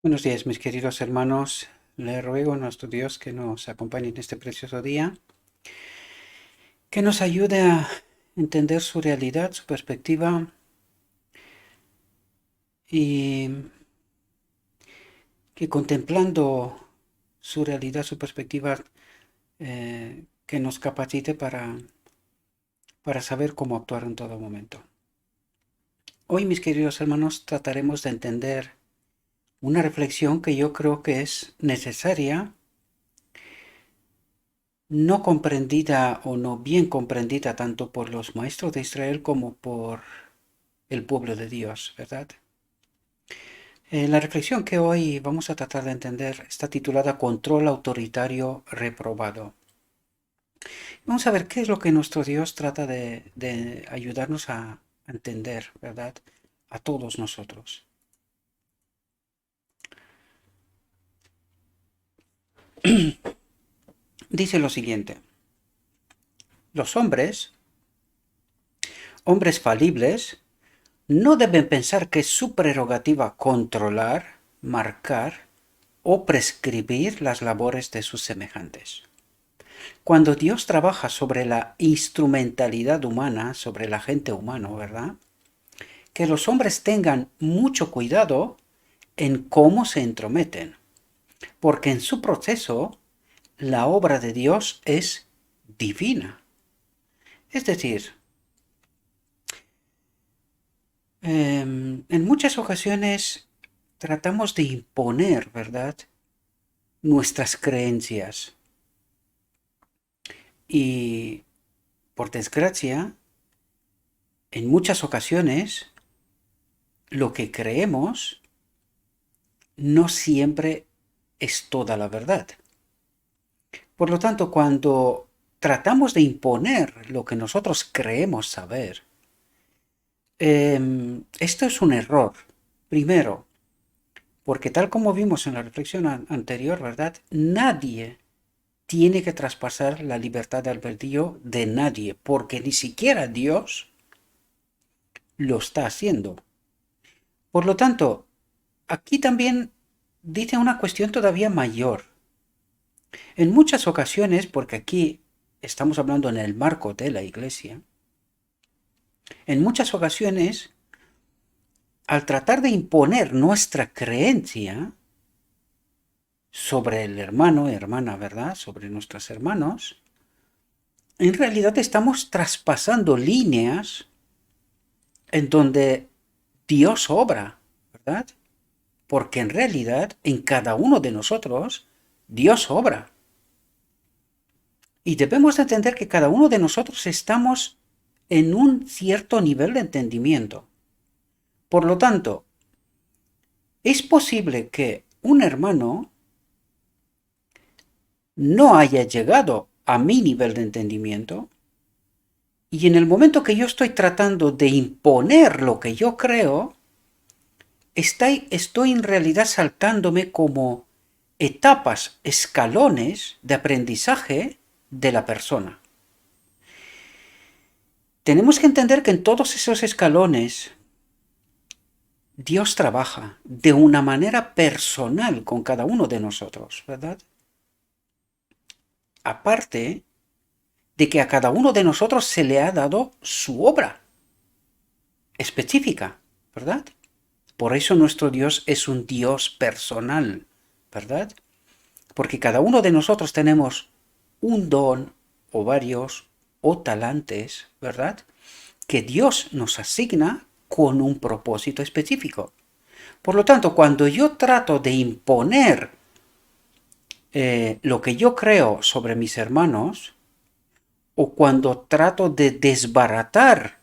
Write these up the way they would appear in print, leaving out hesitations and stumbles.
Buenos días, mis queridos hermanos. Le ruego a nuestro Dios que nos acompañe en este precioso día, que nos ayude a entender su realidad, su perspectiva y que contemplando su realidad, su perspectiva, que nos capacite para saber cómo actuar en todo momento. Hoy, mis queridos hermanos, trataremos de entender una reflexión que yo creo que es necesaria, no comprendida o no bien comprendida tanto por los maestros de Israel como por el pueblo de Dios, ¿verdad? La reflexión que hoy vamos a tratar de entender está titulada Control autoritario reprobado. Vamos a ver qué es lo que nuestro Dios trata de ayudarnos a entender, ¿verdad? A todos nosotros. Dice lo siguiente, los hombres falibles, no deben pensar que es su prerrogativa controlar, marcar o prescribir las labores de sus semejantes. Cuando Dios trabaja sobre la instrumentalidad humana, sobre la gente humana, ¿verdad? Que los hombres tengan mucho cuidado en cómo se entrometen, porque en su proceso la obra de Dios es divina. Es decir, en muchas ocasiones tratamos de imponer, ¿verdad?, nuestras creencias. Y, por desgracia, en muchas ocasiones lo que creemos no siempre es toda la verdad. Por lo tanto, cuando tratamos de imponer lo que nosotros creemos saber, esto es un error. Primero, porque tal como vimos en la reflexión anterior, ¿verdad? Nadie tiene que traspasar la libertad de albedrío de nadie, porque ni siquiera Dios lo está haciendo. Por lo tanto, aquí también dice una cuestión todavía mayor. En muchas ocasiones, porque aquí estamos hablando en el marco de la iglesia, en muchas ocasiones, al tratar de imponer nuestra creencia sobre el hermano y hermana, ¿verdad? Sobre nuestros hermanos, en realidad estamos traspasando líneas en donde Dios obra, ¿verdad? Porque en realidad en cada uno de nosotros Dios obra. Y debemos de entender que cada uno de nosotros estamos en un cierto nivel de entendimiento. Por lo tanto, es posible que un hermano no haya llegado a mi nivel de entendimiento y en el momento que yo estoy tratando de imponer lo que yo creo, estoy en realidad saltándome como etapas, escalones de aprendizaje de la persona. Tenemos que entender que en todos esos escalones Dios trabaja de una manera personal con cada uno de nosotros, ¿verdad? Aparte de que a cada uno de nosotros se le ha dado su obra específica, ¿verdad? Por eso nuestro Dios es un Dios personal, ¿verdad? Porque cada uno de nosotros tenemos un don o varios o talantes, ¿verdad? Que Dios nos asigna con un propósito específico. Por lo tanto, cuando yo trato de imponer lo que yo creo sobre mis hermanos, o cuando trato de desbaratar,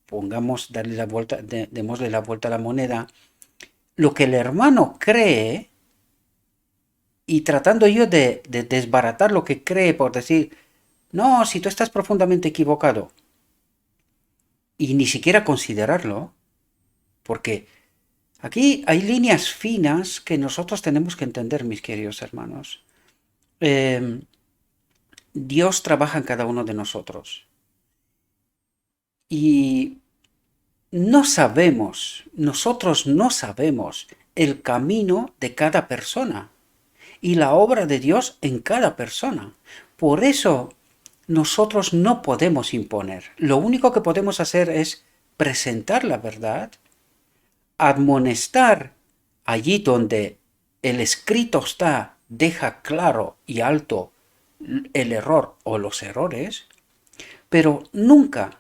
démosle la vuelta a la moneda, lo que el hermano cree, y tratando yo de desbaratar lo que cree por decir, no, si tú estás profundamente equivocado, y ni siquiera considerarlo, porque aquí hay líneas finas que nosotros tenemos que entender, mis queridos hermanos. Dios trabaja en cada uno de nosotros. Y nosotros no sabemos el camino de cada persona y la obra de Dios en cada persona. Por eso nosotros no podemos imponer. Lo único que podemos hacer es presentar la verdad, admonestar allí donde el escrito está, deja claro y alto el error o los errores, pero nunca,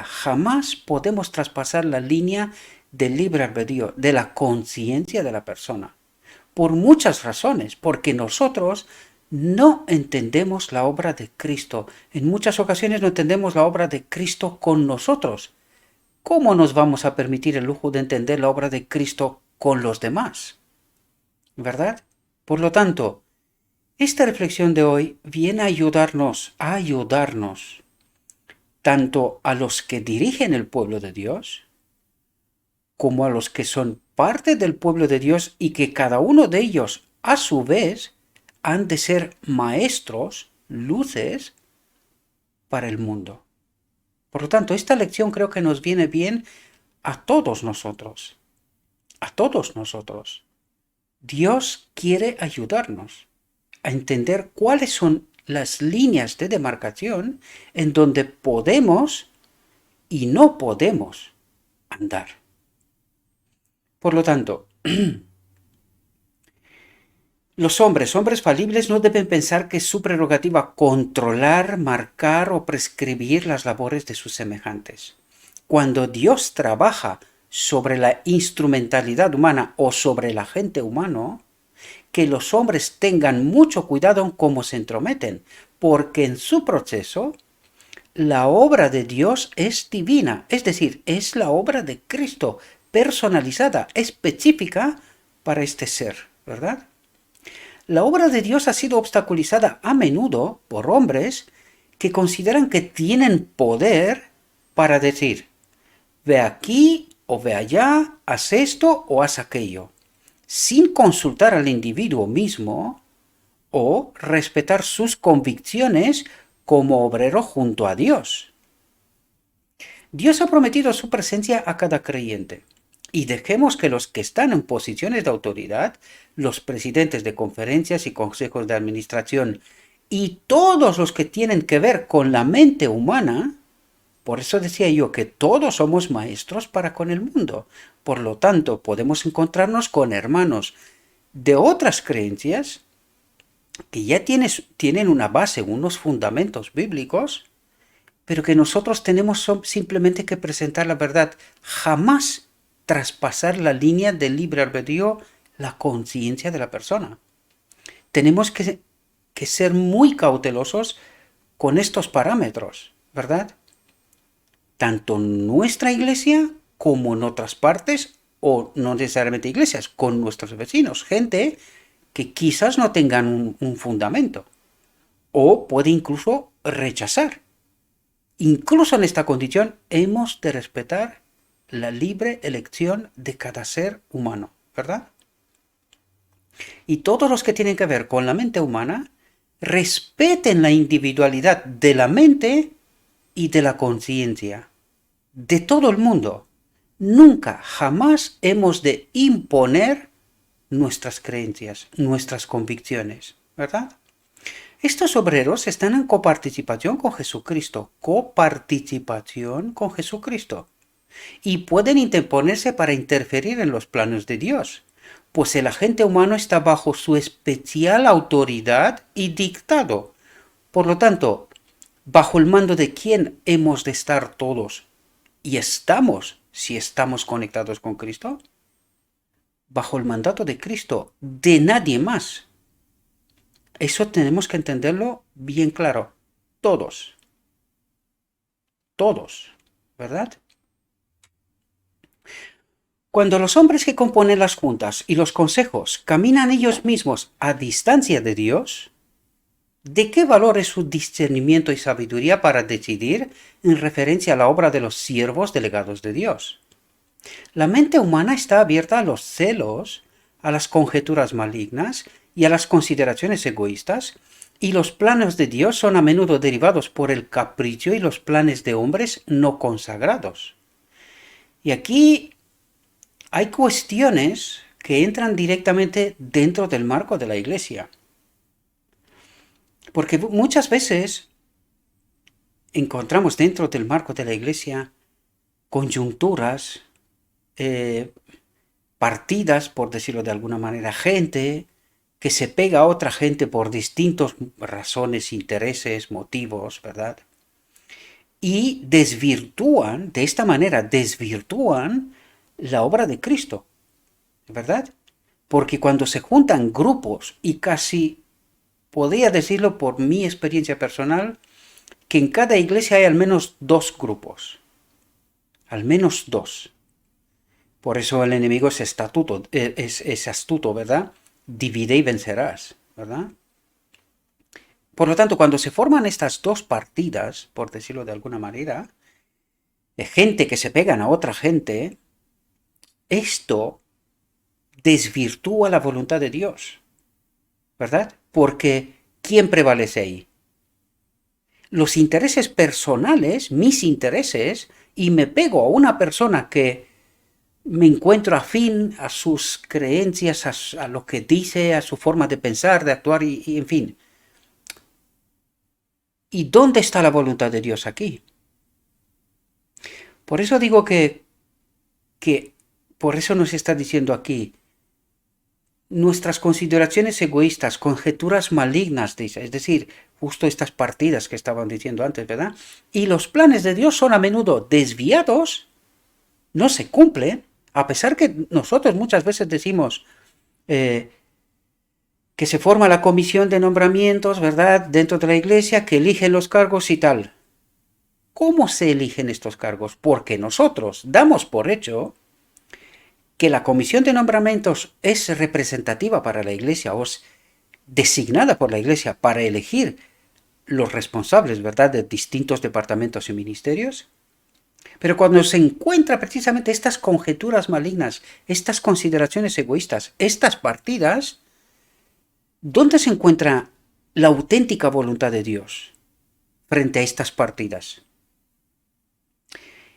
jamás podemos traspasar la línea del libre albedrío, de la conciencia de la persona. Por muchas razones, porque nosotros no entendemos la obra de Cristo. En muchas ocasiones no entendemos la obra de Cristo con nosotros. ¿Cómo nos vamos a permitir el lujo de entender la obra de Cristo con los demás? ¿Verdad? Por lo tanto, esta reflexión de hoy viene a ayudarnos, tanto a los que dirigen el pueblo de Dios, como a los que son parte del pueblo de Dios y que cada uno de ellos, a su vez, han de ser maestros, luces, para el mundo. Por lo tanto, esta lección creo que nos viene bien a todos nosotros. A todos nosotros. Dios quiere ayudarnos a entender cuáles son las líneas de demarcación en donde podemos y no podemos andar. Por lo tanto, los hombres falibles no deben pensar que es su prerrogativa controlar, marcar o prescribir las labores de sus semejantes. Cuando Dios trabaja sobre la instrumentalidad humana o sobre el agente humano, que los hombres tengan mucho cuidado en cómo se entrometen, porque en su proceso la obra de Dios es divina, es decir, es la obra de Cristo, personalizada, específica para este ser, ¿verdad? La obra de Dios ha sido obstaculizada a menudo por hombres que consideran que tienen poder para decir, ve aquí o ve allá, haz esto o haz aquello, sin consultar al individuo mismo o respetar sus convicciones como obrero junto a Dios. Dios ha prometido su presencia a cada creyente. Y dejemos que los que están en posiciones de autoridad, los presidentes de conferencias y consejos de administración, y todos los que tienen que ver con la mente humana, por eso decía yo que todos somos maestros para con el mundo. Por lo tanto, podemos encontrarnos con hermanos de otras creencias que ya tienen una base, unos fundamentos bíblicos, pero que nosotros tenemos simplemente que presentar la verdad. Jamás traspasar la línea del libre albedrío, la conciencia de la persona. Tenemos que ser muy cautelosos con estos parámetros, ¿verdad? Tanto en nuestra iglesia como en otras partes, o no necesariamente iglesias, con nuestros vecinos, gente que quizás no tengan un fundamento, o puede incluso rechazar. Incluso en esta condición hemos de respetar la libre elección de cada ser humano, ¿verdad? Y todos los que tienen que ver con la mente humana, respeten la individualidad de la mente y de la conciencia, de todo el mundo. Nunca, jamás hemos de imponer nuestras creencias, nuestras convicciones, ¿verdad? Estos obreros están en coparticipación con Jesucristo, y pueden interponerse para interferir en los planes de Dios, pues el agente humano está bajo su especial autoridad y dictado. Por lo tanto, ¿bajo el mando de quién hemos de estar todos? ¿Y estamos, si estamos conectados con Cristo? Bajo el mandato de Cristo, de nadie más. Eso tenemos que entenderlo bien claro. Todos, ¿verdad? Cuando los hombres que componen las juntas y los consejos caminan ellos mismos a distancia de Dios, ¿de qué valor es su discernimiento y sabiduría para decidir en referencia a la obra de los siervos delegados de Dios? La mente humana está abierta a los celos, a las conjeturas malignas y a las consideraciones egoístas, y los planes de Dios son a menudo derivados por el capricho y los planes de hombres no consagrados. Y aquí hay cuestiones que entran directamente dentro del marco de la iglesia. Porque muchas veces encontramos dentro del marco de la iglesia coyunturas, eh, partidas, por decirlo de alguna manera, gente que se pega a otra gente por distintas razones, intereses, motivos, ¿verdad? Y desvirtúan, de esta manera, desvirtúan la obra de Cristo, ¿verdad? Porque cuando se juntan grupos, y casi podría decirlo por mi experiencia personal, que en cada iglesia hay al menos dos grupos, al menos dos. Por eso el enemigo es astuto, ¿verdad? Divide y vencerás, ¿verdad? Por lo tanto, cuando se forman estas dos partidas, por decirlo de alguna manera, de gente que se pegan a otra gente, esto desvirtúa la voluntad de Dios, ¿verdad? Porque ¿quién prevalece ahí? Los intereses personales, mis intereses, y me pego a una persona que me encuentro afín a sus creencias, a lo que dice, a su forma de pensar, de actuar y en fin. ¿Y dónde está la voluntad de Dios aquí? Por eso digo que por eso nos está diciendo aquí, nuestras consideraciones egoístas, conjeturas malignas, dice, es decir, justo estas partidas que estaban diciendo antes, ¿verdad? Y los planes de Dios son a menudo desviados, no se cumplen, a pesar que nosotros muchas veces decimos que se forma la comisión de nombramientos, ¿verdad?, dentro de la iglesia, que eligen los cargos y tal. ¿Cómo se eligen estos cargos? Porque nosotros damos por hecho que la comisión de nombramientos es representativa para la iglesia o es designada por la iglesia para elegir los responsables, ¿verdad?, de distintos departamentos y ministerios. Pero cuando se encuentra precisamente estas conjeturas malignas, estas consideraciones egoístas, estas partidas, ¿dónde se encuentra la auténtica voluntad de Dios frente a estas partidas?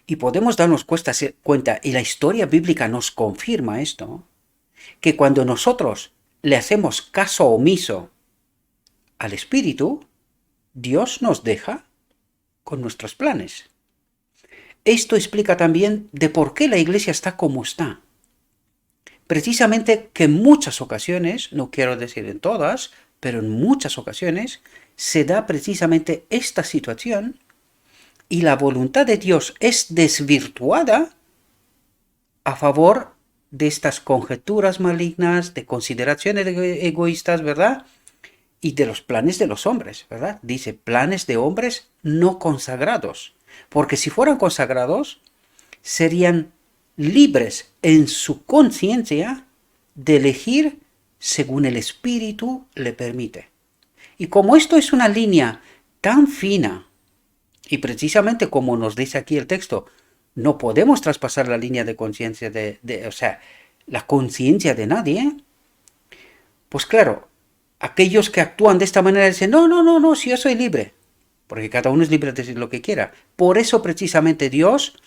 Y podemos darnos cuenta, y la historia bíblica nos confirma esto, que cuando nosotros le hacemos caso omiso al Espíritu, Dios nos deja con nuestros planes. Esto explica también de por qué la iglesia está como está. Precisamente que en muchas ocasiones, no quiero decir en todas, pero en muchas ocasiones se da precisamente esta situación y la voluntad de Dios es desvirtuada a favor de estas conjeturas malignas, de consideraciones egoístas, ¿verdad? Y de los planes de los hombres, ¿verdad? Dice, planes de hombres no consagrados. Porque si fueran consagrados, serían libres en su conciencia de elegir según el Espíritu le permite. Y como esto es una línea tan fina, y precisamente como nos dice aquí el texto, no podemos traspasar la línea de conciencia o sea, la conciencia de nadie, pues claro, aquellos que actúan de esta manera dicen, no, si yo soy libre, porque cada uno es libre de decir lo que quiera. Por eso precisamente Dios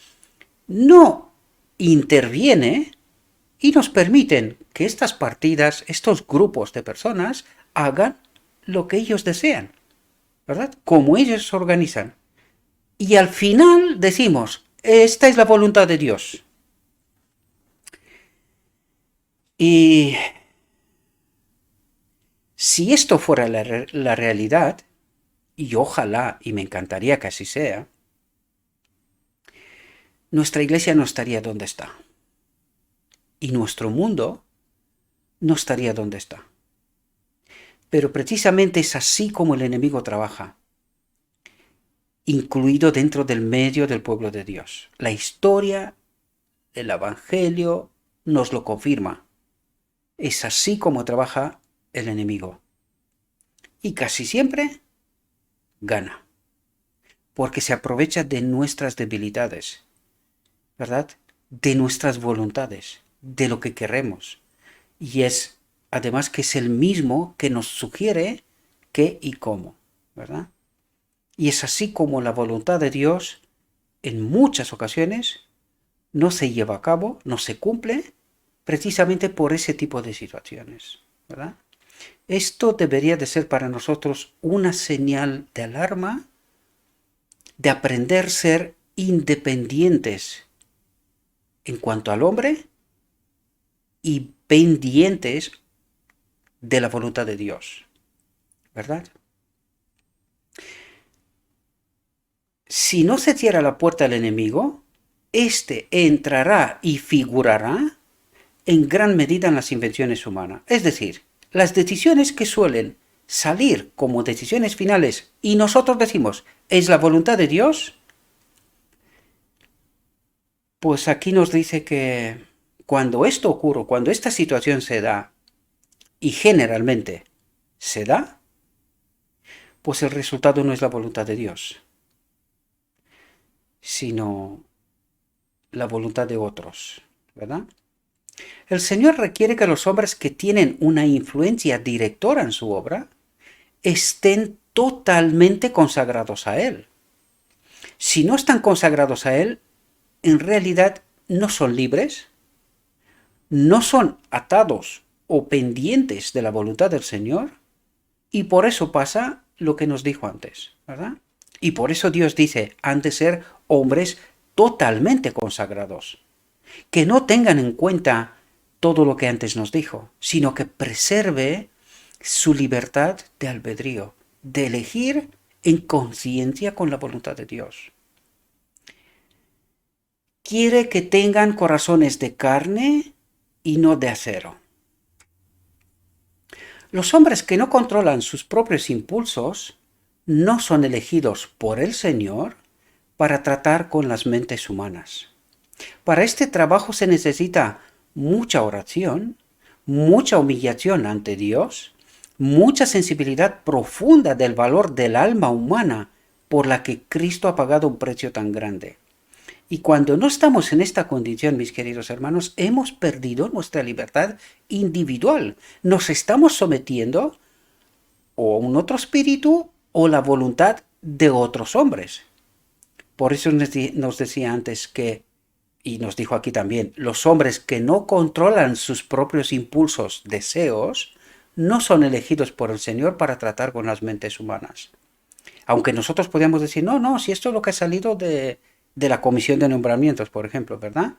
no interviene y nos permiten que estas partidas, estos grupos de personas, hagan lo que ellos desean, ¿verdad? Como ellos se organizan. Y al final decimos, esta es la voluntad de Dios. Y si esto fuera la realidad, y ojalá, y me encantaría que así sea, nuestra iglesia no estaría donde está. Y nuestro mundo no estaría donde está. Pero precisamente es así como el enemigo trabaja, incluido dentro del medio del pueblo de Dios. La historia, el Evangelio nos lo confirma. Es así como trabaja el enemigo. Y casi siempre gana, porque se aprovecha de nuestras debilidades, ¿verdad? De nuestras voluntades, de lo que queremos. Y es, además, que es el mismo que nos sugiere qué y cómo, ¿verdad? Y es así como la voluntad de Dios, en muchas ocasiones, no se lleva a cabo, no se cumple, precisamente por ese tipo de situaciones, ¿verdad? Esto debería de ser para nosotros una señal de alarma de aprender a ser independientes en cuanto al hombre y pendientes de la voluntad de Dios, ¿verdad? Si no se cierra la puerta al enemigo, éste entrará y figurará en gran medida en las invenciones humanas. Es decir, las decisiones que suelen salir como decisiones finales y nosotros decimos, ¿es la voluntad de Dios? Pues aquí nos dice que cuando esto ocurre, cuando esta situación se da, y generalmente se da, pues el resultado no es la voluntad de Dios, sino la voluntad de otros, ¿verdad? El Señor requiere que los hombres que tienen una influencia directora en su obra estén totalmente consagrados a Él. Si no están consagrados a Él, en realidad no son libres, no son atados o pendientes de la voluntad del Señor, y por eso pasa lo que nos dijo antes, ¿verdad? Y por eso Dios dice, han de ser hombres totalmente consagrados, que no tengan en cuenta todo lo que antes nos dijo, sino que preserve su libertad de albedrío, de elegir en conciencia con la voluntad de Dios. Quiere que tengan corazones de carne y no de acero. Los hombres que no controlan sus propios impulsos no son elegidos por el Señor para tratar con las mentes humanas. Para este trabajo se necesita mucha oración, mucha humillación ante Dios, mucha sensibilidad profunda del valor del alma humana por la que Cristo ha pagado un precio tan grande. Y cuando no estamos en esta condición, mis queridos hermanos, hemos perdido nuestra libertad individual. Nos estamos sometiendo o a un otro espíritu o la voluntad de otros hombres. Por eso nos decía antes que, y nos dijo aquí también, los hombres que no controlan sus propios impulsos, deseos, no son elegidos por el Señor para tratar con las mentes humanas. Aunque nosotros podríamos decir, no, si esto es lo que ha salido de la comisión de nombramientos, por ejemplo, ¿verdad?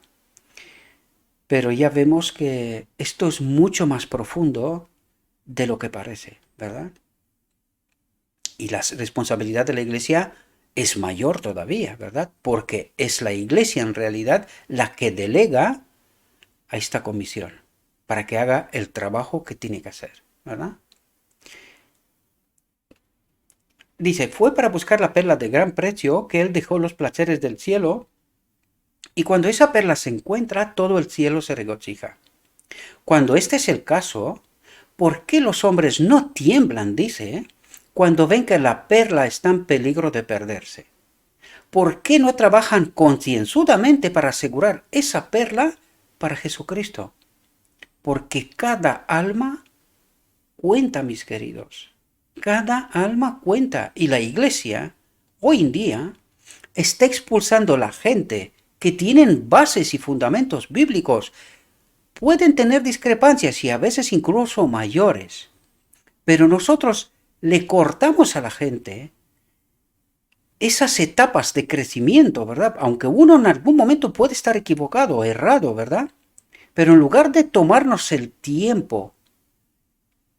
Pero ya vemos que esto es mucho más profundo de lo que parece, ¿verdad? Y la responsabilidad de la Iglesia es mayor todavía, ¿verdad? Porque es la Iglesia en realidad la que delega a esta comisión para que haga el trabajo que tiene que hacer, ¿verdad? Dice, fue para buscar la perla de gran precio que él dejó los placeres del cielo, y cuando esa perla se encuentra, todo el cielo se regocija. Cuando este es el caso, ¿por qué los hombres no tiemblan, dice, cuando ven que la perla está en peligro de perderse? ¿Por qué no trabajan concienzudamente para asegurar esa perla para Jesucristo? Porque cada alma cuenta, mis queridos. Cada alma cuenta. Y la Iglesia, hoy en día, está expulsando a la gente que tienen bases y fundamentos bíblicos. Pueden tener discrepancias y a veces incluso mayores. Pero nosotros le cortamos a la gente esas etapas de crecimiento, ¿verdad? Aunque uno en algún momento puede estar equivocado, errado, ¿verdad? Pero en lugar de tomarnos el tiempo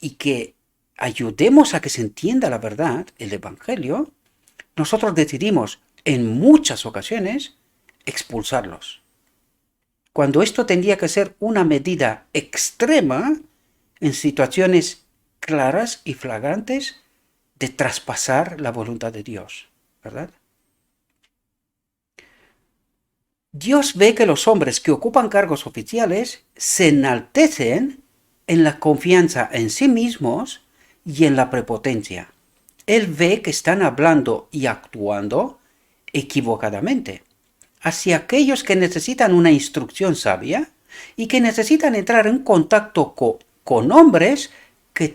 y que ayudemos a que se entienda la verdad, el Evangelio, nosotros decidimos en muchas ocasiones expulsarlos. Cuando esto tendría que ser una medida extrema en situaciones claras y flagrantes de traspasar la voluntad de Dios, ¿verdad? Dios ve que los hombres que ocupan cargos oficiales se enaltecen en la confianza en sí mismos y en la prepotencia. Él ve que están hablando y actuando equivocadamente hacia aquellos que necesitan una instrucción sabia y que necesitan entrar en contacto con hombres que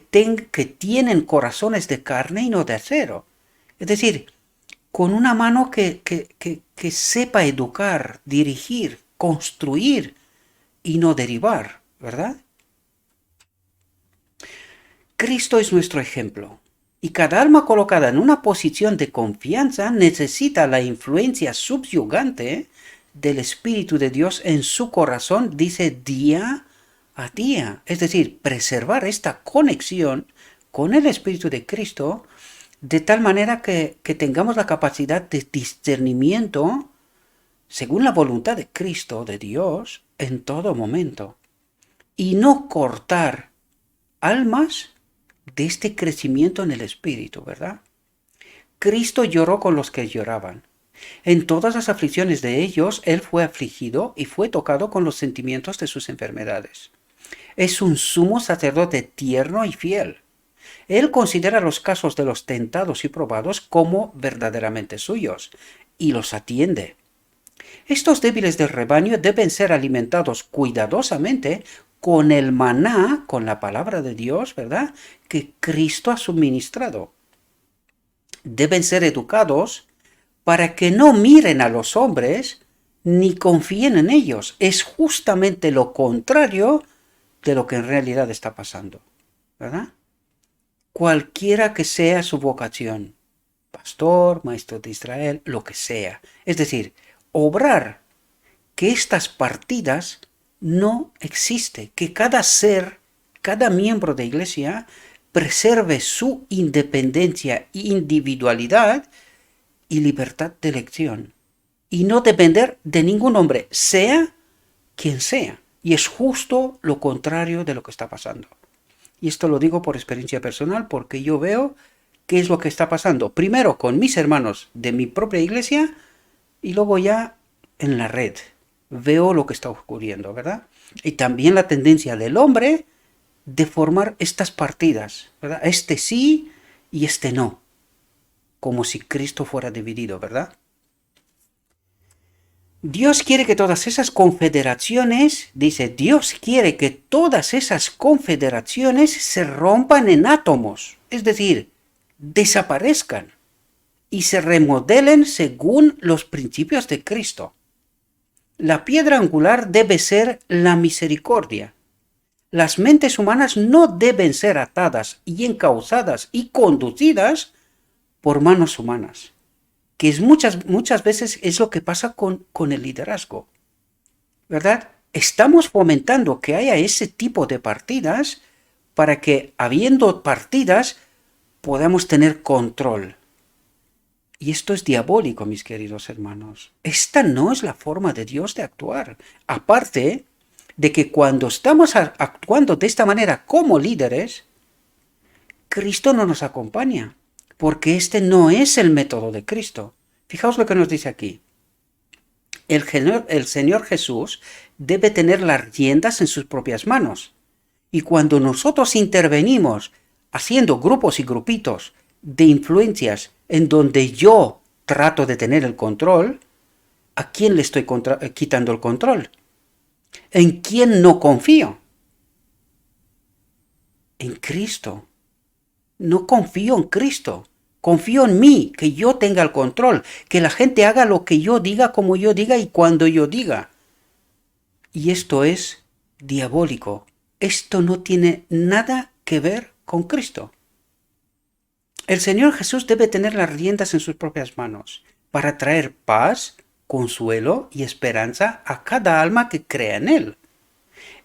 tienen corazones de carne y no de acero. Es decir, con una mano que sepa educar, dirigir, construir y no derivar, ¿verdad? Cristo es nuestro ejemplo. Y cada alma colocada en una posición de confianza necesita la influencia subyugante del Espíritu de Dios en su corazón, dice día a día. Es decir, preservar esta conexión con el Espíritu de Cristo de tal manera que tengamos la capacidad de discernimiento según la voluntad de Cristo, de Dios, en todo momento. Y no cortar almas de este crecimiento en el Espíritu, ¿verdad? Cristo lloró con los que lloraban. En todas las aflicciones de ellos, Él fue afligido y fue tocado con los sentimientos de sus enfermedades. Es un sumo sacerdote tierno y fiel. Él considera los casos de los tentados y probados como verdaderamente suyos y los atiende. Estos débiles del rebaño deben ser alimentados cuidadosamente con el maná, con la palabra de Dios, ¿verdad?, que Cristo ha suministrado. Deben ser educados para que no miren a los hombres ni confíen en ellos. Es justamente lo contrario de lo que en realidad está pasando, ¿verdad? Cualquiera que sea su vocación, pastor, maestro de Israel, lo que sea. Es decir, obrar que estas partidas no existe, que cada ser, cada miembro de iglesia preserve su independencia, individualidad y libertad de elección y no depender de ningún hombre, sea quien sea. Y es justo lo contrario de lo que está pasando. Y esto lo digo por experiencia personal porque yo veo qué es lo que está pasando. Primero con mis hermanos de mi propia iglesia y luego ya en la red. Veo lo que está ocurriendo, ¿verdad? Y también la tendencia del hombre de formar estas partidas, ¿verdad? Este sí y este no. Como si Cristo fuera dividido, ¿verdad? Dios quiere que todas esas confederaciones, dice, Dios quiere que todas esas confederaciones se rompan en átomos, es decir, desaparezcan y se remodelen según los principios de Cristo. La piedra angular debe ser la misericordia. Las mentes humanas no deben ser atadas y encauzadas y conducidas por manos humanas, que es muchas veces es lo que pasa con el liderazgo, ¿verdad? Estamos fomentando que haya ese tipo de partidas para que, habiendo partidas, podamos tener control. Y esto es diabólico, mis queridos hermanos. Esta no es la forma de Dios de actuar. Aparte de que cuando estamos actuando de esta manera como líderes, Cristo no nos acompaña, porque este no es el método de Cristo. Fijaos lo que nos dice aquí. El Señor Jesús debe tener las riendas en sus propias manos. Y cuando nosotros intervenimos haciendo grupos y grupitos de influencias en donde yo trato de tener el control, ¿a quién le estoy quitando el control? ¿En quién no confío? En Cristo. No confío en Cristo. Confío en mí, que yo tenga el control, que la gente haga lo que yo diga, como yo diga y cuando yo diga. Y esto es diabólico. Esto no tiene nada que ver con Cristo. El Señor Jesús debe tener las riendas en sus propias manos para traer paz, consuelo y esperanza a cada alma que crea en Él.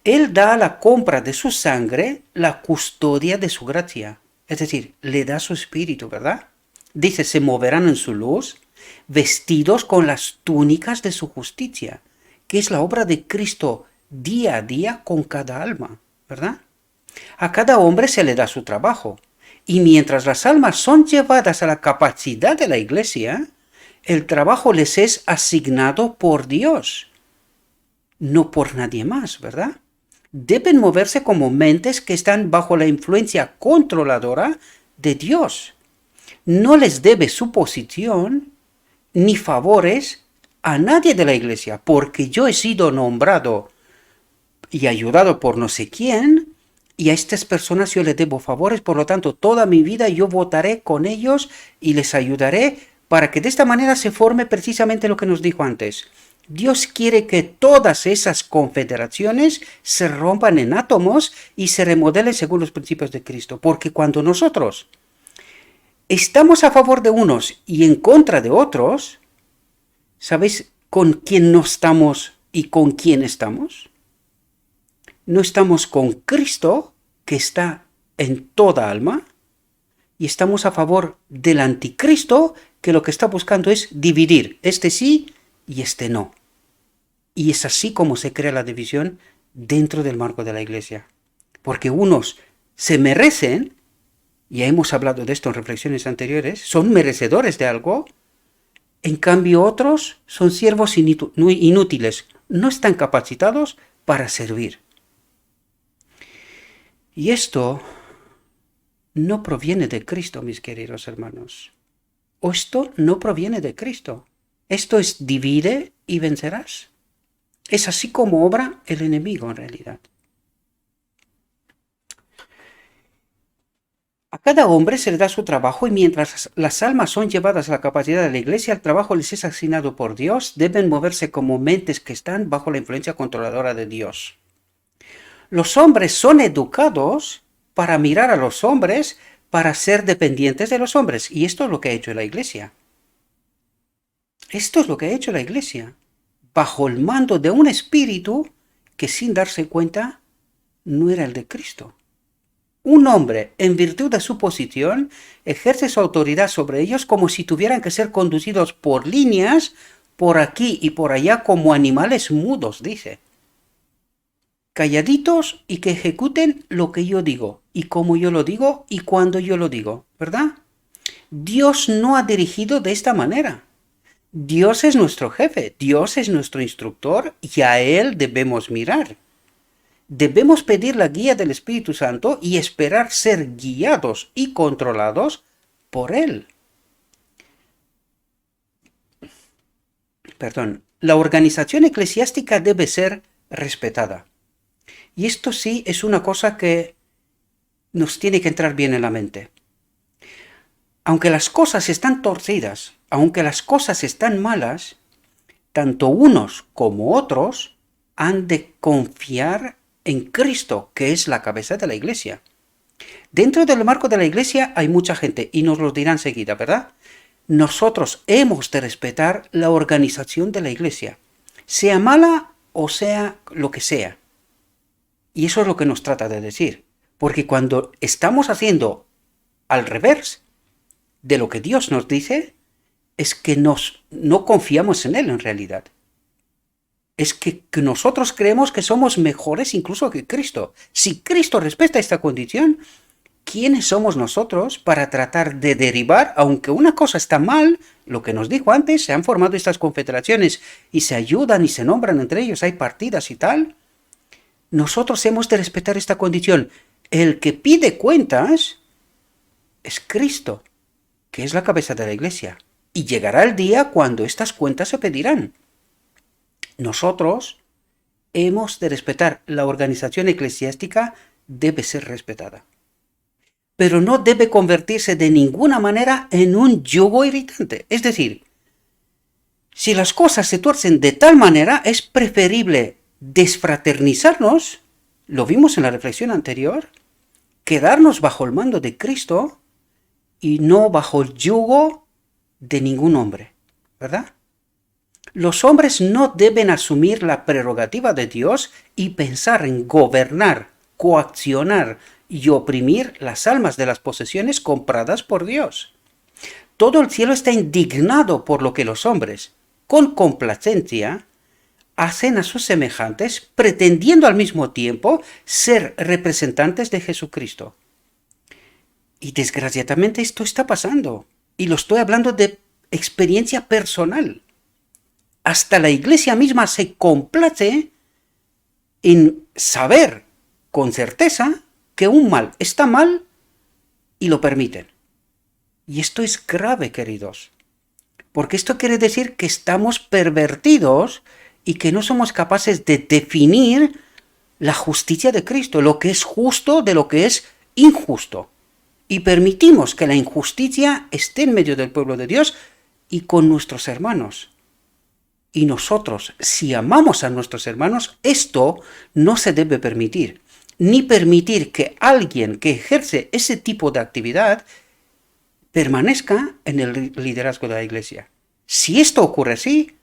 Él da a la compra de su sangre la custodia de su gracia. Es decir, le da su espíritu, ¿verdad? Dice, se moverán en su luz, vestidos con las túnicas de su justicia, que es la obra de Cristo día a día con cada alma, ¿verdad? A cada hombre se le da su trabajo. Y mientras las almas son llevadas a la capacidad de la iglesia, el trabajo les es asignado por Dios, no por nadie más, ¿verdad? Deben moverse como mentes que están bajo la influencia controladora de Dios. No les debe su posición ni favores a nadie de la iglesia, porque yo he sido nombrado y ayudado por no sé quién, y a estas personas yo les debo favores, por lo tanto, toda mi vida yo votaré con ellos y les ayudaré para que de esta manera se forme precisamente lo que nos dijo antes, Dios quiere que todas esas confederaciones se rompan en átomos y se remodelen según los principios de Cristo. Porque cuando nosotros estamos a favor de unos y en contra de otros, ¿sabéis con quién no estamos y con quién estamos? No estamos con Cristo, que está en toda alma, y estamos a favor del anticristo, que lo que está buscando es dividir, este sí y este no. Y es así como se crea la división dentro del marco de la Iglesia. Porque unos se merecen, ya hemos hablado de esto en reflexiones anteriores, son merecedores de algo, en cambio otros son siervos inútiles, no están capacitados para servir. Y esto no proviene de Cristo, mis queridos hermanos. O esto no proviene de Cristo. Esto es divide y vencerás. Es así como obra el enemigo en realidad. A cada hombre se le da su trabajo y mientras las almas son llevadas a la capacidad de la Iglesia, el trabajo les es asignado por Dios, deben moverse como mentes que están bajo la influencia controladora de Dios. Los hombres son educados para mirar a los hombres, para ser dependientes de los hombres. Y esto es lo que ha hecho la Iglesia. Esto es lo que ha hecho la Iglesia. Bajo el mando de un espíritu que sin darse cuenta no era el de Cristo. Un hombre, en virtud de su posición, ejerce su autoridad sobre ellos como si tuvieran que ser conducidos por líneas, por aquí y por allá, como animales mudos, dice. Calladitos y que ejecuten lo que yo digo, y como yo lo digo, y cuando yo lo digo, ¿verdad? Dios no ha dirigido de esta manera. Dios es nuestro jefe, Dios es nuestro instructor, y a Él debemos mirar. Debemos pedir la guía del Espíritu Santo y esperar ser guiados y controlados por Él. La organización eclesiástica debe ser respetada. Y esto sí es una cosa que nos tiene que entrar bien en la mente. Aunque las cosas están torcidas, aunque las cosas están malas, tanto unos como otros han de confiar en Cristo, que es la cabeza de la Iglesia. Dentro del marco de la Iglesia hay mucha gente, y nos lo dirán enseguida, ¿verdad? Nosotros hemos de respetar la organización de la Iglesia, sea mala o sea lo que sea. Y eso es lo que nos trata de decir, porque cuando estamos haciendo al revés de lo que Dios nos dice, es que no confiamos en Él en realidad. Es que nosotros creemos que somos mejores incluso que Cristo. Si Cristo respeta esta condición, ¿quiénes somos nosotros para tratar de derivar, aunque una cosa está mal, lo que nos dijo antes, se han formado estas confederaciones y se ayudan y se nombran entre ellos, hay partidas y tal? Nosotros hemos de respetar esta condición. El que pide cuentas es Cristo, que es la cabeza de la Iglesia. Y llegará el día cuando estas cuentas se pedirán. Nosotros hemos de respetar la organización eclesiástica, debe ser respetada. Pero no debe convertirse de ninguna manera en un yugo irritante. Es decir, si las cosas se tuercen de tal manera, es preferible desfraternizarnos, lo vimos en la reflexión anterior, quedarnos bajo el mando de Cristo y no bajo el yugo de ningún hombre, ¿verdad? Los hombres no deben asumir la prerrogativa de Dios y pensar en gobernar, coaccionar y oprimir las almas de las posesiones compradas por Dios. Todo el cielo está indignado por lo que los hombres, con complacencia, hacen a sus semejantes, pretendiendo al mismo tiempo ser representantes de Jesucristo. Y desgraciadamente esto está pasando, y lo estoy hablando de experiencia personal. Hasta la Iglesia misma se complace en saber con certeza que un mal está mal y lo permiten. Y esto es grave, queridos, porque esto quiere decir que estamos pervertidos y que no somos capaces de definir la justicia de Cristo, lo que es justo de lo que es injusto. Y permitimos que la injusticia esté en medio del pueblo de Dios y con nuestros hermanos. Y nosotros, si amamos a nuestros hermanos, esto no se debe permitir, ni permitir que alguien que ejerce ese tipo de actividad permanezca en el liderazgo de la iglesia. Si esto ocurre así,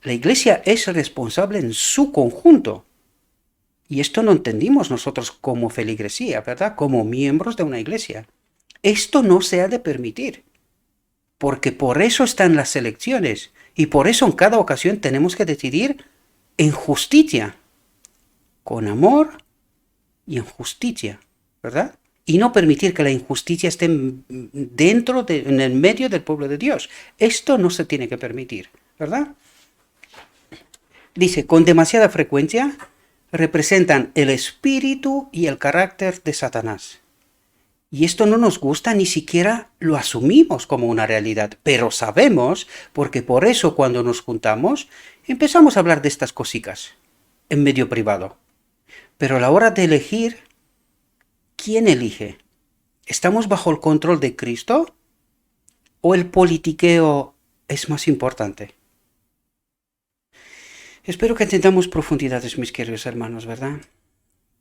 la iglesia es responsable en su conjunto. Y esto no entendimos nosotros como feligresía, ¿verdad? Como miembros de una iglesia. Esto no se ha de permitir, porque por eso están las elecciones y por eso en cada ocasión tenemos que decidir en justicia, con amor y en justicia, ¿verdad? Y no permitir que la injusticia esté en el medio del pueblo de Dios. Esto no se tiene que permitir, ¿verdad? Dice, con demasiada frecuencia representan el espíritu y el carácter de Satanás. Y esto no nos gusta, ni siquiera lo asumimos como una realidad, pero sabemos, porque por eso cuando nos juntamos empezamos a hablar de estas cositas en medio privado. Pero a la hora de elegir, ¿quién elige? ¿Estamos bajo el control de Cristo o el politiqueo es más importante? Espero que entendamos profundidades, mis queridos hermanos, ¿verdad?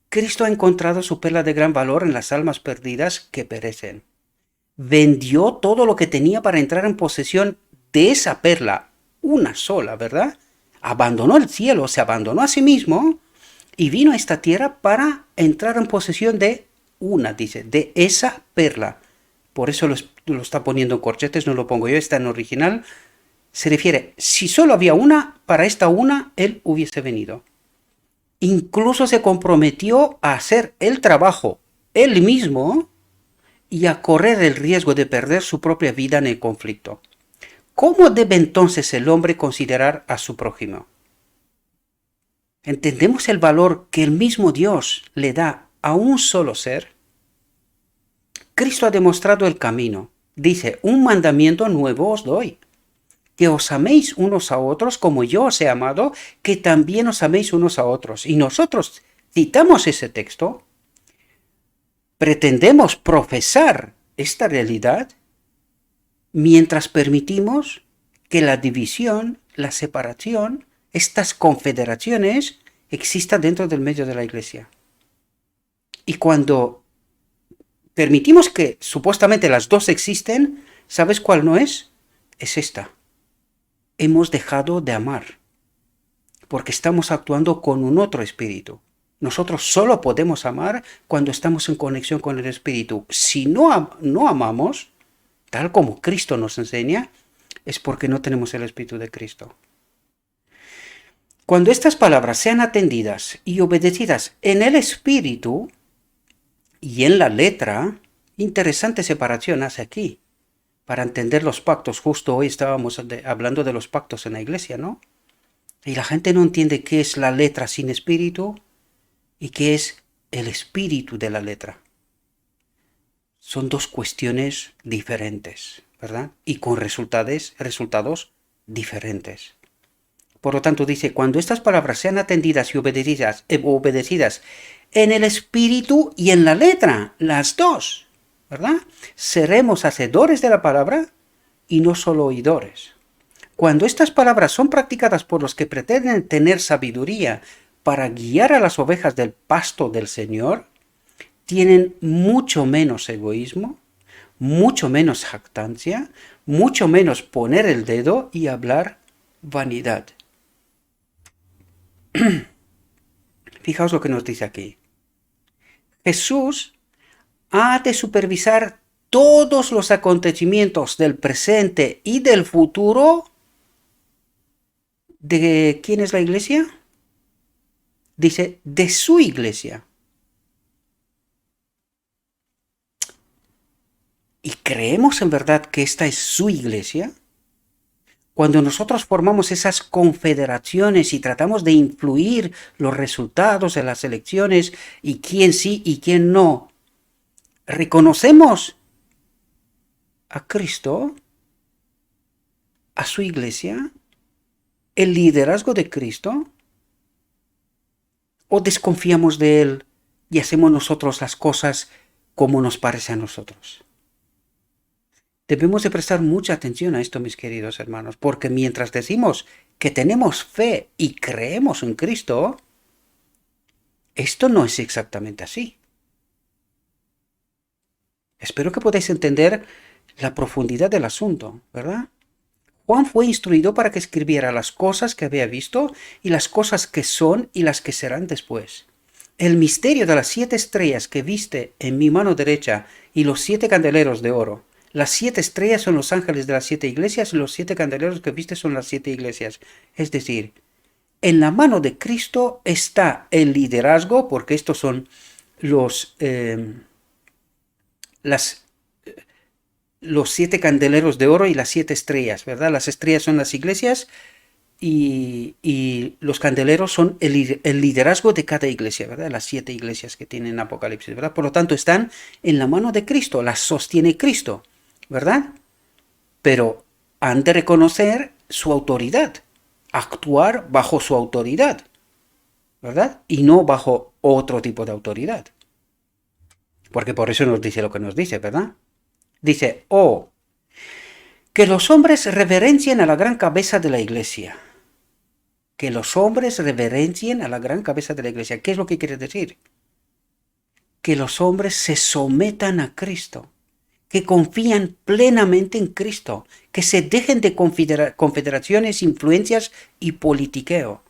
Cristo ha encontrado su perla de gran valor en las almas perdidas que perecen. Vendió todo lo que tenía para entrar en posesión de esa perla, una sola, ¿verdad? Abandonó el cielo, se abandonó a sí mismo y vino a esta tierra para entrar en posesión de una, dice, de esa perla. Por eso lo está poniendo en corchetes, no lo pongo yo, está en original. Se refiere, si solo había una, para esta una, él hubiese venido. Incluso se comprometió a hacer el trabajo él mismo y a correr el riesgo de perder su propia vida en el conflicto. ¿Cómo debe entonces el hombre considerar a su prójimo? ¿Entendemos el valor que el mismo Dios le da a un solo ser? Cristo ha demostrado el camino. Dice, un mandamiento nuevo os doy, que os améis unos a otros como yo os he amado, que también os améis unos a otros. Y nosotros citamos ese texto, pretendemos profesar esta realidad mientras permitimos que la división, la separación, estas confederaciones existan dentro del medio de la iglesia. Y cuando permitimos que supuestamente las dos existen, ¿sabes cuál no es? Es esta. Hemos dejado de amar, porque estamos actuando con un otro espíritu. Nosotros solo podemos amar cuando estamos en conexión con el espíritu. Si no amamos, tal como Cristo nos enseña, es porque no tenemos el espíritu de Cristo. Cuando estas palabras sean atendidas y obedecidas en el espíritu y en la letra, interesante separación hace aquí. Para entender los pactos, justo hoy estábamos hablando de los pactos en la iglesia, ¿no? Y la gente no entiende qué es la letra sin espíritu y qué es el espíritu de la letra. Son dos cuestiones diferentes, ¿verdad? Y con resultados diferentes. Por lo tanto, dice, cuando estas palabras sean atendidas y obedecidas en el espíritu y en la letra, las dos, ¿verdad? Seremos hacedores de la palabra y no solo oidores. Cuando estas palabras son practicadas por los que pretenden tener sabiduría para guiar a las ovejas del pasto del Señor, tienen mucho menos egoísmo, mucho menos jactancia, mucho menos poner el dedo y hablar vanidad. Fijaos lo que nos dice aquí. Jesús ha de supervisar todos los acontecimientos del presente y del futuro. ¿De quién es la iglesia? Dice, de su iglesia. ¿Y creemos en verdad que esta es su iglesia? Cuando nosotros formamos esas confederaciones y tratamos de influir los resultados de las elecciones y quién sí y quién no, ¿reconocemos a Cristo, a su iglesia, el liderazgo de Cristo? ¿O desconfiamos de Él y hacemos nosotros las cosas como nos parece a nosotros? Debemos de prestar mucha atención a esto, mis queridos hermanos, porque mientras decimos que tenemos fe y creemos en Cristo, esto no es exactamente así. Espero que podáis entender la profundidad del asunto, ¿verdad? Juan fue instruido para que escribiera las cosas que había visto y las cosas que son y las que serán después. El misterio de las 7 estrellas que viste en mi mano derecha y los 7 candeleros de oro. Las 7 estrellas son los ángeles de las 7 iglesias y los 7 candeleros que viste son las 7 iglesias. Es decir, en la mano de Cristo está el liderazgo, porque estos son los 7 candeleros de oro y las 7 estrellas, ¿verdad? Las estrellas son las iglesias y los candeleros son el liderazgo de cada iglesia, ¿verdad? Las 7 iglesias que tienen Apocalipsis, ¿verdad? Por lo tanto, están en la mano de Cristo, las sostiene Cristo, ¿verdad? Pero han de reconocer su autoridad, actuar bajo su autoridad, ¿verdad? Y no bajo otro tipo de autoridad. Porque por eso nos dice lo que nos dice, ¿verdad? Dice, que los hombres reverencien a la gran cabeza de la iglesia. Que los hombres reverencien a la gran cabeza de la iglesia. ¿Qué es lo que quiere decir? Que los hombres se sometan a Cristo, que confían plenamente en Cristo, que se dejen de confederaciones, influencias y politiqueo.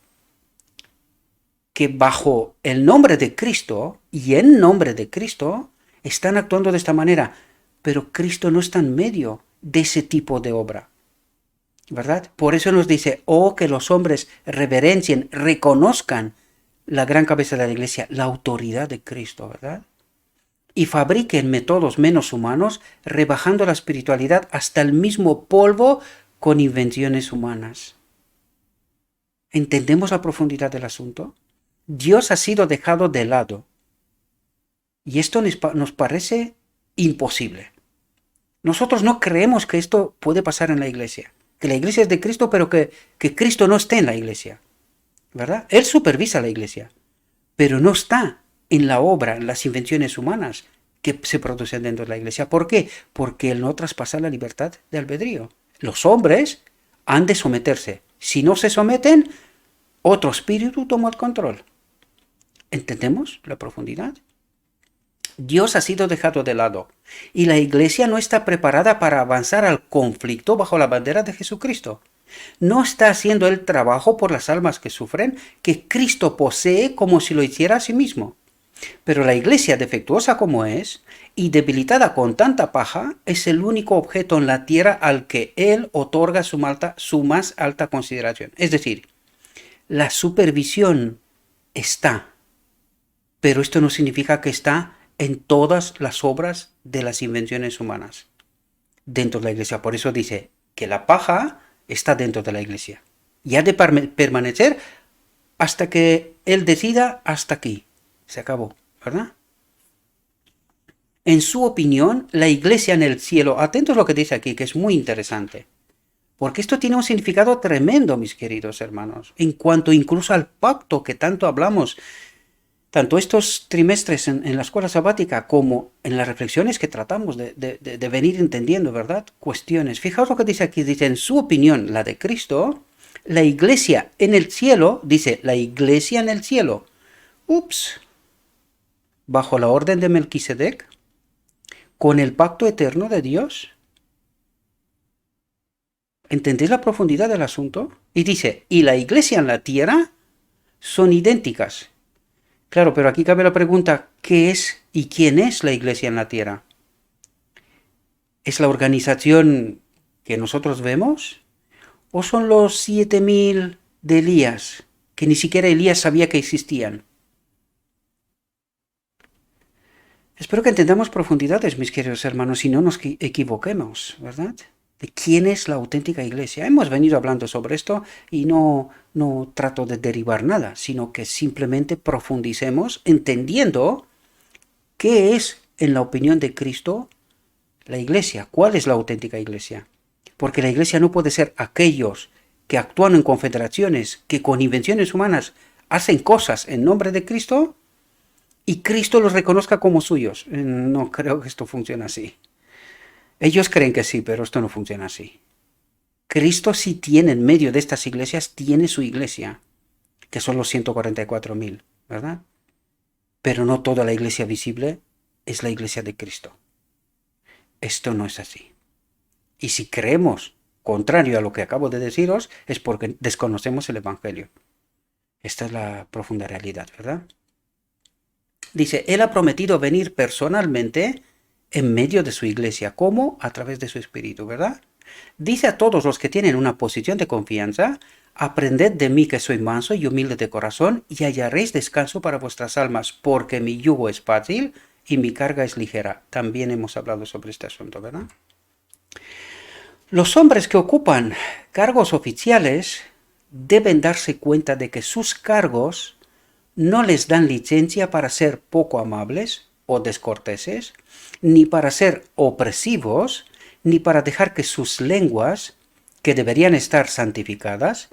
Que bajo el nombre de Cristo y en nombre de Cristo están actuando de esta manera, pero Cristo no está en medio de ese tipo de obra, ¿verdad? Por eso nos dice, que los hombres reverencien, reconozcan la gran cabeza de la iglesia, la autoridad de Cristo, ¿verdad? Y fabriquen métodos menos humanos, rebajando la espiritualidad hasta el mismo polvo con invenciones humanas. ¿Entendemos la profundidad del asunto? Dios ha sido dejado de lado. Y esto nos parece imposible. Nosotros no creemos que esto puede pasar en la iglesia. Que la iglesia es de Cristo, pero que Cristo no esté en la iglesia, ¿verdad? Él supervisa la iglesia, pero no está en la obra, en las invenciones humanas que se producen dentro de la iglesia. ¿Por qué? Porque Él no traspasa la libertad de albedrío. Los hombres han de someterse. Si no se someten, otro espíritu toma el control. ¿Entendemos la profundidad? Dios ha sido dejado de lado y la iglesia no está preparada para avanzar al conflicto bajo la bandera de Jesucristo. No está haciendo el trabajo por las almas que sufren, que Cristo posee como si lo hiciera a sí mismo. Pero la iglesia, defectuosa como es y debilitada con tanta paja, es el único objeto en la tierra al que Él otorga su más alta consideración. Es decir, la supervisión está, pero esto no significa que está en todas las obras de las invenciones humanas dentro de la iglesia. Por eso dice que la paja está dentro de la iglesia y ha de permanecer hasta que Él decida hasta aquí. Se acabó, ¿verdad? En su opinión, la iglesia en el cielo, atentos a lo que dice aquí, que es muy interesante, porque esto tiene un significado tremendo, mis queridos hermanos, en cuanto incluso al pacto que tanto hablamos, tanto estos trimestres en la escuela sabática como en las reflexiones que tratamos de venir entendiendo, ¿verdad? Cuestiones. Fijaos lo que dice aquí, dice, en su opinión, la de Cristo, la iglesia en el cielo, dice, la iglesia en el cielo, bajo la orden de Melquisedec, con el pacto eterno de Dios. ¿Entendéis la profundidad del asunto? Y dice, y la iglesia en la tierra son idénticas. Claro, pero aquí cabe la pregunta, ¿qué es y quién es la iglesia en la tierra? ¿Es la organización que nosotros vemos? ¿O son los 7000 de Elías, que ni siquiera Elías sabía que existían? Espero que entendamos profundidades, mis queridos hermanos, y no nos equivoquemos, ¿verdad? De quién es la auténtica iglesia. Hemos venido hablando sobre esto y no trato de derivar nada, sino que simplemente profundicemos entendiendo qué es, en la opinión de Cristo, la iglesia. ¿Cuál es la auténtica iglesia? Porque la iglesia no puede ser aquellos que actúan en confederaciones, que con invenciones humanas hacen cosas en nombre de Cristo y Cristo los reconozca como suyos. No creo que esto funcione así. Ellos creen que sí, pero esto no funciona así. Cristo sí tiene en medio de estas iglesias, tiene su iglesia, que son los 144.000, ¿verdad? Pero no toda la iglesia visible es la iglesia de Cristo. Esto no es así. Y si creemos contrario a lo que acabo de deciros, es porque desconocemos el Evangelio. Esta es la profunda realidad, ¿verdad? Dice, Él ha prometido venir personalmente en medio de su iglesia. ¿Cómo? A través de su Espíritu, ¿verdad? Dice a todos los que tienen una posición de confianza, aprended de mí que soy manso y humilde de corazón y hallaréis descanso para vuestras almas, porque mi yugo es fácil y mi carga es ligera. También hemos hablado sobre este asunto, ¿verdad? Los hombres que ocupan cargos oficiales deben darse cuenta de que sus cargos no les dan licencia para ser poco amables o descorteses, ni para ser opresivos, ni para dejar que sus lenguas, que deberían estar santificadas,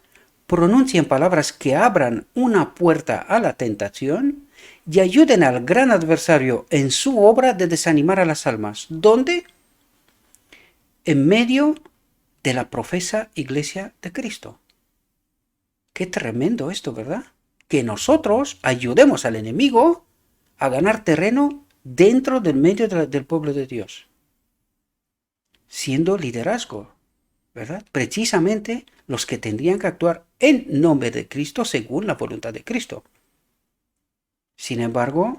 pronuncien palabras que abran una puerta a la tentación y ayuden al gran adversario en su obra de desanimar a las almas. ¿Dónde? En medio de la profesa Iglesia de Cristo. Qué tremendo esto, ¿verdad? Que nosotros ayudemos al enemigo a ganar terreno dentro del medio del pueblo de Dios, siendo liderazgo, ¿verdad? Precisamente los que tendrían que actuar en nombre de Cristo según la voluntad de Cristo. Sin embargo,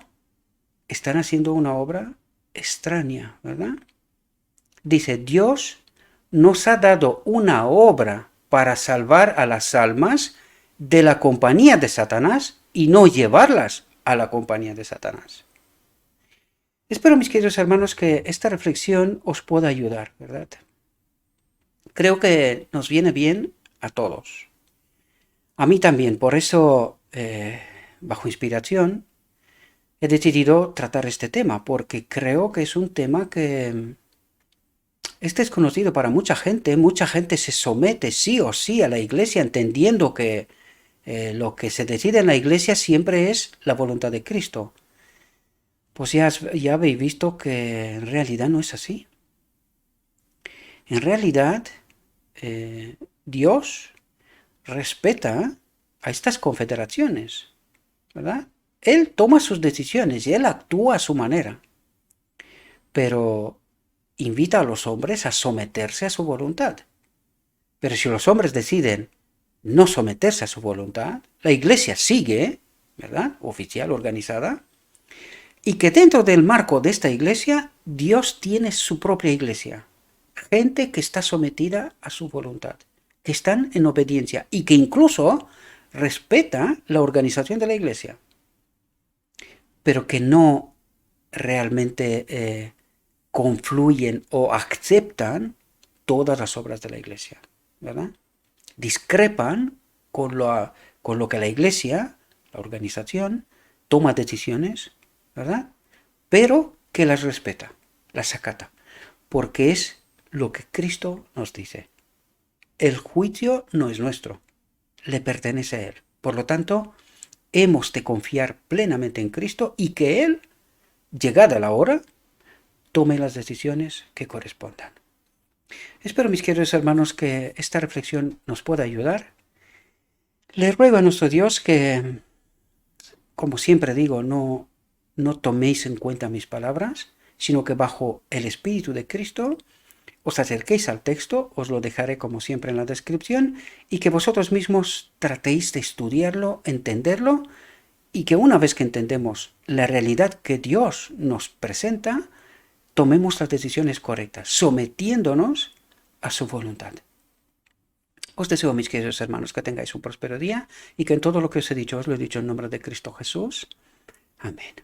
están haciendo una obra extraña, ¿verdad? Dice, Dios nos ha dado una obra para salvar a las almas de la compañía de Satanás y no llevarlas a la compañía de Satanás. Espero, mis queridos hermanos, que esta reflexión os pueda ayudar, ¿verdad? Creo que nos viene bien a todos. A mí también, por eso, bajo inspiración, he decidido tratar este tema, porque creo que es un tema que es desconocido para mucha gente. Mucha gente se somete sí o sí a la iglesia, entendiendo que lo que se decide en la iglesia siempre es la voluntad de Cristo. Pues ya habéis visto que en realidad no es así. En realidad, Dios respeta a estas confederaciones, ¿verdad? Él toma sus decisiones y Él actúa a su manera, pero invita a los hombres a someterse a su voluntad. Pero si los hombres deciden no someterse a su voluntad, la iglesia sigue, ¿verdad? Oficial, organizada, y que dentro del marco de esta iglesia, Dios tiene su propia iglesia. Gente que está sometida a su voluntad, que están en obediencia y que incluso respeta la organización de la iglesia, pero que no realmente confluyen o aceptan todas las obras de la iglesia, ¿verdad? Discrepan con lo que la iglesia, la organización, toma decisiones, ¿verdad? Pero que las respeta, las acata, porque es lo que Cristo nos dice. El juicio no es nuestro, le pertenece a Él. Por lo tanto, hemos de confiar plenamente en Cristo y que Él, llegada la hora, tome las decisiones que correspondan. Espero, mis queridos hermanos, que esta reflexión nos pueda ayudar. Le ruego a nuestro Dios que, como siempre digo, no toméis en cuenta mis palabras, sino que bajo el Espíritu de Cristo os acerquéis al texto, os lo dejaré como siempre en la descripción, y que vosotros mismos tratéis de estudiarlo, entenderlo, y que una vez que entendemos la realidad que Dios nos presenta, tomemos las decisiones correctas, sometiéndonos a su voluntad. Os deseo, mis queridos hermanos, que tengáis un próspero día y que en todo lo que os he dicho os lo he dicho en nombre de Cristo Jesús. Amén.